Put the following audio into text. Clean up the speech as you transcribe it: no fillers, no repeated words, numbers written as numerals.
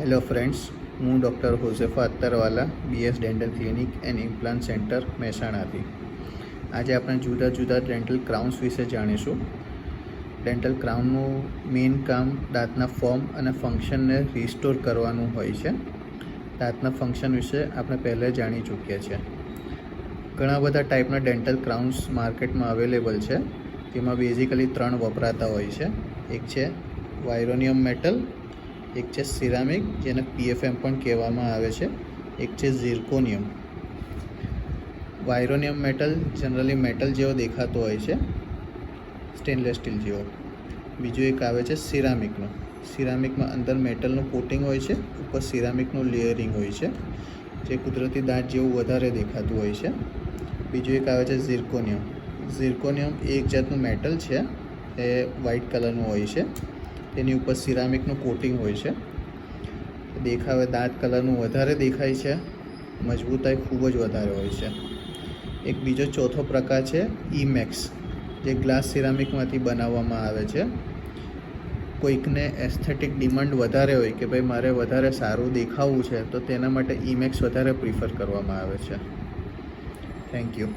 Hello friends, હું doctor Hozefa Attarwala, BS dental clinic and implant centre મહેસાણાથી. આજે આપણે જુદા જુદા ડેન્ટલ ક્રાઉન્સ વિશે જાણીશું. ડેન્ટલ ક્રાઉનનું મેઇન કામ દાંતના ફોર્મ અને ફંક્શનને રિસ્ટોર કરવાનું હોય છે. દાંતના ફંક્શન વિશે આપણે પહેલાં જાણી ચૂક્યા છીએ. ઘણા બધા ટાઈપના ડેન્ટલ ક્રાઉન્સ માર્કેટમાં અવેલેબલ છે. તેમાં બેઝિકલી 3 વપરાતા હોય છે. એક છે વાયરોનિયમ મેટલ, એક છે સિરામિક જેને PFM પણ કહેવામાં આવે છે, એક છે ઝિર્કોનિયમ. વાયરોનિયમ મેટલ જનરલી મેટલ જેવો દેખાતો હોય છે, સ્ટેનલેસ સ્ટીલ જેવો. બીજું એક આવે છે સિરામિકનું. સિરામિકમાં અંદર મેટલનું કોટિંગ હોય છે, ઉપર સિરામિકનું લેયરિંગ હોય છે, જે કુદરતી દાંત જેવું વધારે દેખાતું હોય છે. બીજું એક આવે છે ઝિર્કોનિયમ. ઝિર્કોનિયમ એ એક જાતનું મેટલ છે, એ વ્હાઇટ કલરનું હોય છે. તેની ઉપર સિરામિકનું કોટિંગ હોય છે. દેખાવે દાંત કલરનું વધારે દેખાય છે, મજબૂતાઈ ખૂબ જ વધારે હોય છે. એક બીજો ચોથો પ્રકાર છે ઈમેક્સ, જે ગ્લાસ સિરામિકમાંથી બનાવવામાં આવે છે. કોઈકને એસ્થેટિક ડિમાન્ડ વધારે હોય કે ભાઈ મારે વધારે સારું દેખાવું છે, તો તેના માટે ઈમેક્સ વધારે પ્રિફર કરવામાં આવે છે. Thank you.